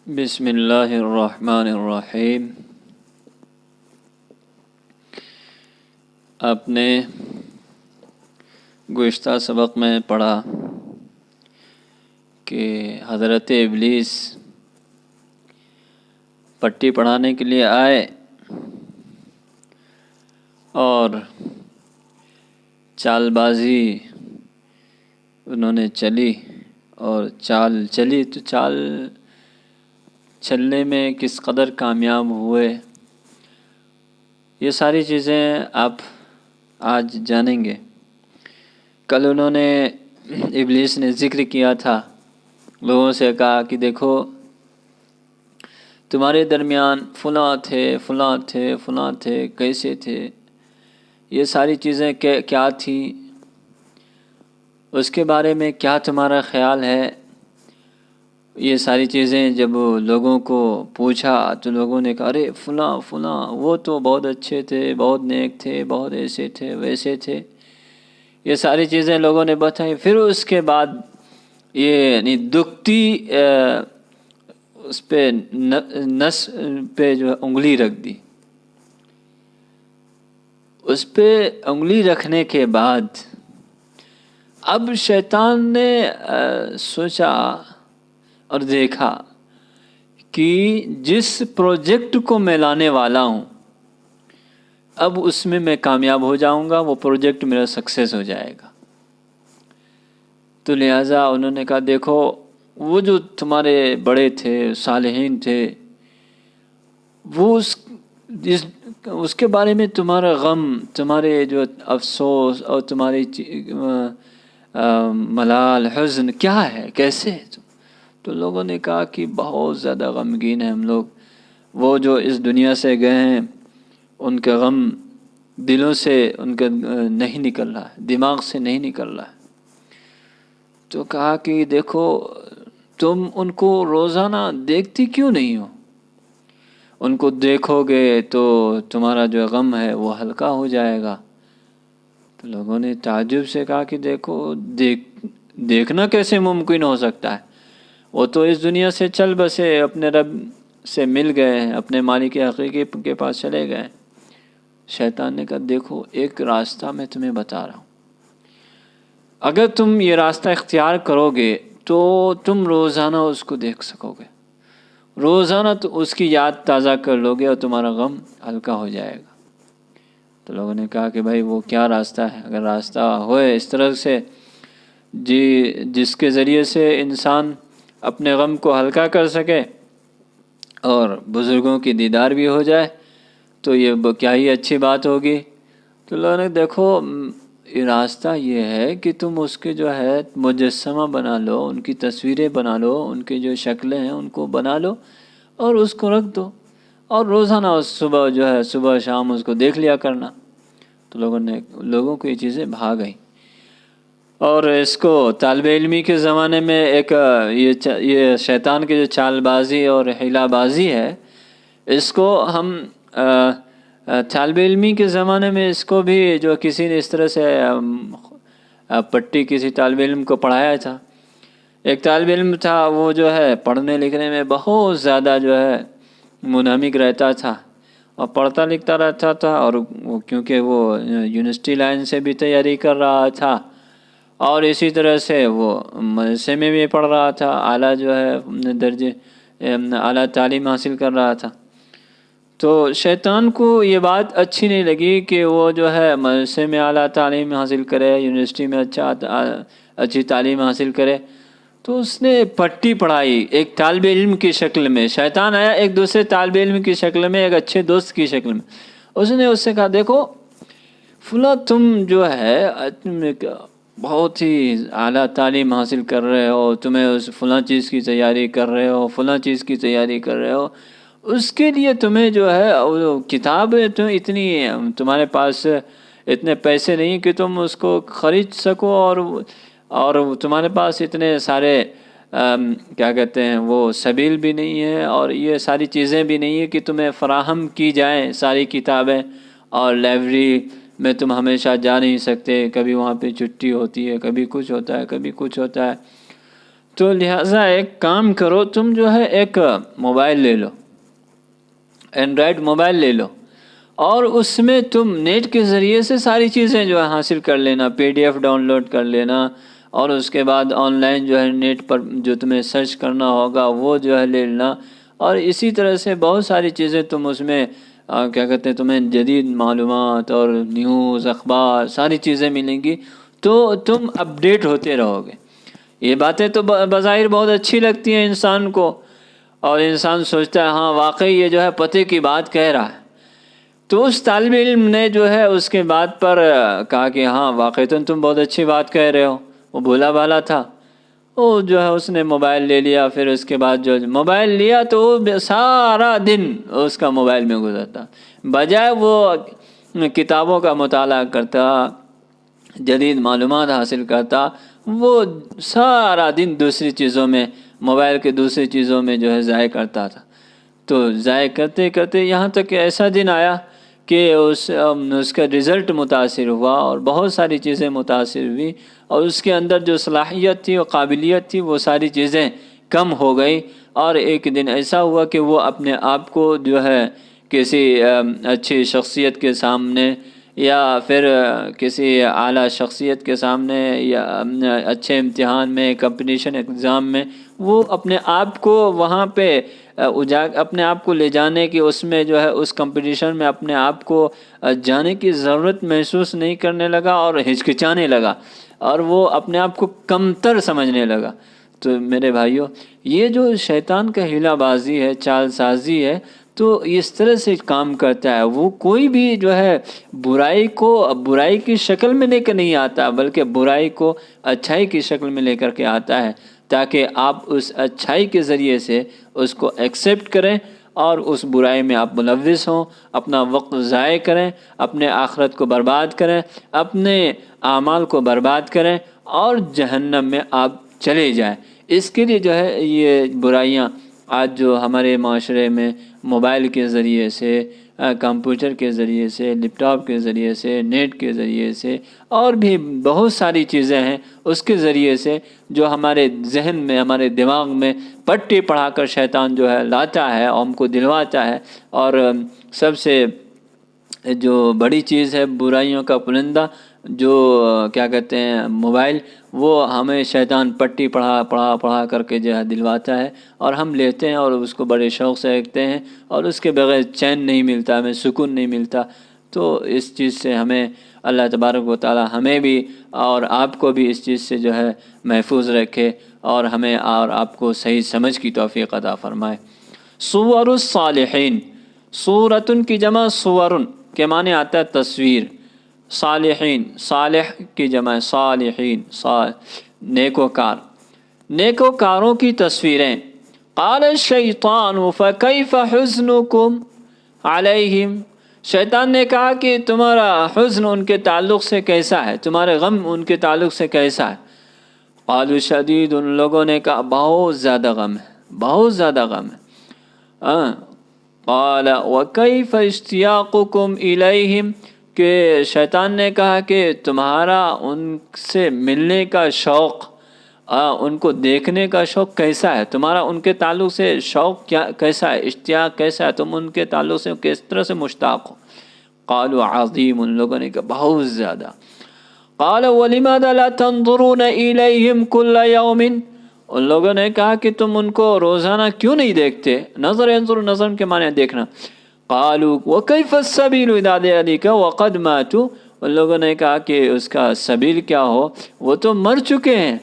بسم اللہ الرحمن الرحیم۔ آپ نے گزشتہ سبق میں پڑھا کہ حضرت ابلیس پٹی پڑھانے کے لیے آئے اور چال بازی انہوں نے چلی، اور چال چلی تو چال چلنے میں کس قدر کامیاب ہوئے، یہ ساری چیزیں آپ آج جانیں گے۔ کل انہوں نے ابلیس نے ذکر کیا تھا، لوگوں سے کہا کہ دیکھو تمہارے درمیان فلاں تھے، کیسے تھے، یہ ساری چیزیں کیا تھی، اس کے بارے میں کیا تمہارا خیال ہے۔ یہ ساری چیزیں جب لوگوں کو پوچھا تو لوگوں نے کہا ارے فلاں وہ تو بہت اچھے تھے، بہت نیک تھے، بہت ایسے تھے ویسے تھے، یہ ساری چیزیں لوگوں نے بتائی۔ پھر اس کے بعد یہ یعنی دکھتی اس پہ نس پہ جو انگلی رکھ دی۔ اس پہ انگلی رکھنے کے بعد اب شیطان نے سوچا اور دیکھا کہ جس پروجیکٹ کو میں لانے والا ہوں اب اس میں کامیاب ہو جاؤں گا، وہ پروجیکٹ میرا سکسیس ہو جائے گا۔ تو لہٰذا انہوں نے کہا دیکھو وہ جو تمہارے بڑے تھے، صالحین تھے، وہ اس کے بارے میں تمہارا غم، تمہارے جو افسوس اور تمہاری ملال حزن کیا ہے، کیسے ہے تم؟ تو لوگوں نے کہا کہ بہت زیادہ غمگین ہیں ہم لوگ، وہ جو اس دنیا سے گئے ہیں ان کا غم دلوں سے ان کا نہیں نکل رہا ہے، دماغ سے نہیں نکل رہا ہے۔ تو کہا کہ دیکھو تم ان کو روزانہ دیکھتی کیوں نہیں ہو؟ ان کو دیکھو گے تو تمہارا جو غم ہے وہ ہلکا ہو جائے گا۔ تو لوگوں نے تعجب سے کہا کہ دیکھو دیکھنا کیسے ممکن ہو سکتا ہے، وہ تو اس دنیا سے چل بسے، اپنے رب سے مل گئے، اپنے مالک حقیقی کے پاس چلے گئے۔ شیطان نے کہا دیکھو ایک راستہ میں تمہیں بتا رہا ہوں، اگر تم یہ راستہ اختیار کرو گے تو تم روزانہ اس کو دیکھ سکو گے، روزانہ تو اس کی یاد تازہ کر لو گے اور تمہارا غم ہلکا ہو جائے گا۔ تو لوگوں نے کہا کہ بھائی وہ کیا راستہ ہے؟ اگر راستہ ہوئے اس طرح سے جس کے ذریعے سے انسان اپنے غم کو ہلکا کر سکے اور بزرگوں کی دیدار بھی ہو جائے تو یہ کیا ہی اچھی بات ہوگی۔ تو لوگوں نے دیکھو راستہ یہ ہے کہ تم اس کے جو ہے مجسمہ بنا لو، ان کی تصویریں بنا لو، ان کی جو شکلیں ہیں ان کو بنا لو اور اس کو رکھ دو، اور روزانہ صبح جو ہے صبح شام اس کو دیکھ لیا کرنا۔ تو لوگوں کو یہ چیزیں بھا گئیں، اور اس کو طالب علمی کے زمانے میں ایک یہ شیطان کی جو چال بازی اور حیلہ بازی ہے، اس کو ہم طالب علمی کے زمانے میں اس کو بھی جو کسی نے اس طرح سے پٹی کسی طالب علم کو پڑھایا تھا۔ ایک طالب علم تھا، وہ جو ہے پڑھنے لکھنے میں بہت زیادہ جو ہے منہمک رہتا تھا اور پڑھتا لکھتا رہتا تھا، اور کیونکہ وہ یونیورسٹی لائن سے بھی تیاری کر رہا تھا اور اسی طرح سے وہ مدرسے میں بھی پڑھ رہا تھا، اعلیٰ جو ہے درجے اعلیٰ تعلیم حاصل کر رہا تھا۔ تو شیطان کو یہ بات اچھی نہیں لگی کہ وہ جو ہے مدرسے میں اعلیٰ تعلیم حاصل کرے، یونیورسٹی میں اچھی تعلیم حاصل کرے، تو اس نے پٹی پڑھائی ایک طالب علم کی شکل میں۔ شیطان آیا ایک دوسرے طالب علم کی شکل میں، ایک اچھے دوست کی شکل میں۔ اس نے اس سے کہا دیکھو فلاں تم جو ہے بہت ہی اعلیٰ تعلیم حاصل کر رہے ہو، تمہیں اس فلاں چیز کی تیاری کر رہے ہو، فلاں چیز کی تیاری کر رہے ہو، اس کے لیے تمہیں جو ہے کتاب اتنی تمہارے پاس اتنے پیسے نہیں کہ تم اس کو خرید سکو، اور تمہارے پاس اتنے سارے کیا کہتے ہیں وہ سبیل بھی نہیں ہے، اور یہ ساری چیزیں بھی نہیں ہے کہ تمہیں فراہم کی جائیں ساری کتابیں، اور لائبریری میں تم ہمیشہ جا نہیں سکتے، کبھی وہاں پہ چھٹی ہوتی ہے، کبھی کچھ ہوتا ہے، کبھی کچھ ہوتا ہے۔ تو لہٰذا ایک کام کرو، تم جو ہے ایک موبائل لے لو، اینڈرائڈ موبائل لے لو، اور اس میں تم نیٹ کے ذریعے سے ساری چیزیں جو ہے حاصل کر لینا، PDF ڈاؤن لوڈ کر لینا، اور اس کے بعد آن لائن جو ہے نیٹ پر جو تمہیں سرچ کرنا ہوگا وہ جو ہے لے لینا، اور اسی طرح سے بہت ساری چیزیں تم اس میں کیا کہتے ہیں، تمہیں جدید معلومات اور نیوز، اخبار، ساری چیزیں ملیں گی، تو تم اپڈیٹ ہوتے رہو گے۔ یہ باتیں تو بظاہر بہت اچھی لگتی ہیں انسان کو، اور انسان سوچتا ہے ہاں واقعی یہ جو ہے پتے کی بات کہہ رہا ہے۔ تو اس طالب علم نے جو ہے اس کے بات پر کہا کہ ہاں واقعی تم بہت اچھی بات کہہ رہے ہو، وہ بھولا بھالا تھا، وہ جو ہے اس نے موبائل لے لیا، پھر اس کے بعد جو موبائل لیا تو وہ سارا دن اس کا موبائل میں گزرتا، بجائے وہ کتابوں کا مطالعہ کرتا، جدید معلومات حاصل کرتا، وہ سارا دن دوسری چیزوں میں، موبائل کے دوسری چیزوں میں جو ہے ضائع کرتا تھا۔ تو ضائع کرتے کرتے یہاں تک کہ ایسا دن آیا کہ اس کا رزلٹ متاثر ہوا، اور بہت ساری چیزیں متاثر ہوئی، اور اس کے اندر جو صلاحیت تھی اور قابلیت تھی وہ ساری چیزیں کم ہو گئی، اور ایک دن ایسا ہوا کہ وہ اپنے آپ کو جو ہے کسی اچھی شخصیت کے سامنے، یا پھر کسی اعلیٰ شخصیت کے سامنے، یا اچھے امتحان میں، کمپٹیشن ایگزام میں، وہ اپنے آپ کو وہاں پہ اپنے آپ کو لے جانے کی، اس میں جو ہے اس کمپٹیشن میں اپنے آپ کو جانے کی ضرورت محسوس نہیں کرنے لگا، اور ہچکچانے لگا، اور وہ اپنے آپ کو کمتر سمجھنے لگا۔ تو میرے بھائیوں، یہ جو شیطان کا ہیلا بازی ہے، چال سازی ہے، تو اس طرح سے کام کرتا ہے۔ وہ کوئی بھی جو ہے برائی کو برائی کی شکل میں لے کر نہیں آتا، بلکہ برائی کو اچھائی کی شکل میں لے کر کے آتا ہے، تاکہ آپ اس اچھائی کے ذریعے سے اس کو ایکسیپٹ کریں، اور اس برائی میں آپ ملوث ہوں، اپنا وقت ضائع کریں، اپنے آخرت کو برباد کریں، اپنے اعمال کو برباد کریں، اور جہنم میں آپ چلے جائیں۔ اس کے لیے جو ہے یہ برائیاں آج جو ہمارے معاشرے میں موبائل کے ذریعے سے، کمپیوٹر کے ذریعے سے، لیپ ٹاپ کے ذریعے سے، نیٹ کے ذریعے سے، اور بھی بہت ساری چیزیں ہیں اس کے ذریعے سے، جو ہمارے ذہن میں، ہمارے دماغ میں پٹی پڑھا کر شیطان جو ہے لاتا ہے اور ہم کو دلواتا ہے۔ اور سب سے جو بڑی چیز ہے برائیوں کا پرندہ، جو کیا کہتے ہیں موبائل، وہ ہمیں شیطان پٹی پڑھا کر کے جو ہے دلواتا ہے، اور ہم لیتے ہیں اور اس کو بڑے شوق سے دیکھتے ہیں، اور اس کے بغیر چین نہیں ملتا، ہمیں سکون نہیں ملتا۔ تو اس چیز سے ہمیں اللہ تبارک و تعالی ہمیں بھی اور آپ کو بھی اس چیز سے جو ہے محفوظ رکھے، اور ہمیں اور آپ کو صحیح سمجھ کی توفیق عطا فرمائے۔ صور الصالحین، صورتن کی جمع صورن کے معنی آتا ہے تصویر، صالحین صالح کی جمع صالحین، نیکوکار، نیکوکاروں کی تصویریں۔ قال الشیطان فکیف حزنکم علیہم، شیطان نے کہا کہ تمہارا حزن ان کے تعلق سے کیسا ہے، تمہارے غم ان کے تعلق سے کیسا ہے۔ قالوا شدید، ان لوگوں نے کہا بہت زیادہ غم ہے، بہت زیادہ غم ہے۔ قال وکیف اشتیاقکم الیہم، کہ شیطان نے کہا کہ تمہارا ان سے ملنے کا شوق، ان کو دیکھنے کا شوق کیسا ہے، تمہارا ان کے تعلق سے شوق کیسا ہے، اشتیاق کیسا ہے، تم ان کے تعلق سے کس طرح سے مشتاق ہو۔ قالوا عظیم، ان لوگوں نے کہا بہت زیادہ۔ قال ولماذا لا تنظرون الیہم کل یوم، ان لوگوں نے کہا کہ تم ان کو روزانہ کیوں نہیں دیکھتے، نظر انظر، نظر کے معنی دیکھنا۔ قالوا وکیف السبیل اذا ذلک وقد ماتوا، ان لوگوں نے کہا کہ اس کا سبیل کیا ہو، وہ تو مر چکے ہیں۔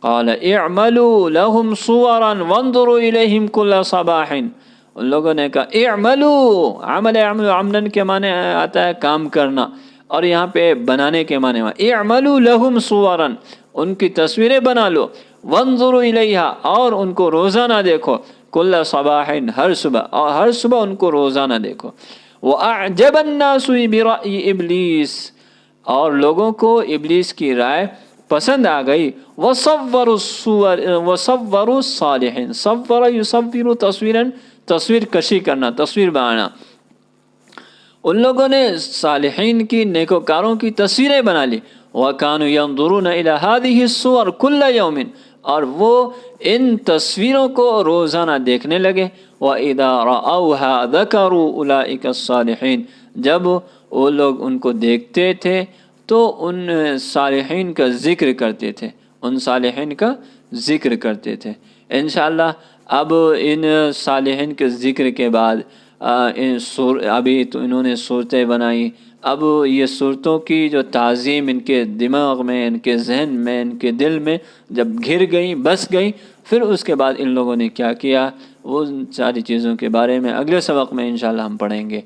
قال اعملوا لهم صورا وانظروا الیہم کل صباح، ان لوگوں نے کہا اعملوا، عمل عملاً کے معنی آتا ہے کام کرنا، اور یہاں پہ بنانے کے معنی اعملوا لهم صورا، ان کی تصویریں بنا لو، وانظروا الیہا، اور ان کو روزانہ دیکھو، کل صباح، ہر صبح، اور ہر صبح ان کو روزانہ دیکھو۔ وَأَعْجَبَ النَّاسُ بِرَأْيِ إِبْلِيسِ، اور لوگوں کو ابلیس کی رائے پسند آ گئی۔ وَصَوَّرُوا الصَّالِحِينَ، صَوَّرَ يُصَوِّرُ تَصْوِيرًا، تصویر کشی کرنا، تصویر بنانا۔ ان لوگوں نے صالحین کی، نیکوکاروں کی تصویریں بنا لی۔ وَكَانُوا يَنظُرُونَ إِلَى هَذِهِ الصُّوَرِ كُلَّ يَوْمٍ، اور وہ ان تصویروں کو روزانہ دیکھنے لگے. وَإِذَا رَأَوْهَا ذَكَرُوا أُولَٰئِكَ الصَّالِحِينَ. جب وہ لوگ ان کو دیکھتے تھے تو ان صالحین کا ذکر کرتے تھے، ان صالحین کا ذکر کرتے تھے. انشاءاللہ اب ان صالحین کے ذکر کے بعد ابھی تو انہوں نے صورتیں بنائی. اب یہ صورتوں کی جو تعظیم ان کے دماغ میں، ان کے ذہن میں، ان کے دل میں جب گھر گئیں، بس گئیں، پھر اس کے بعد ان لوگوں نے کیا کیا، وہ ساری چیزوں کے بارے میں اگلے سبق میں انشاءاللہ ہم پڑھیں گے.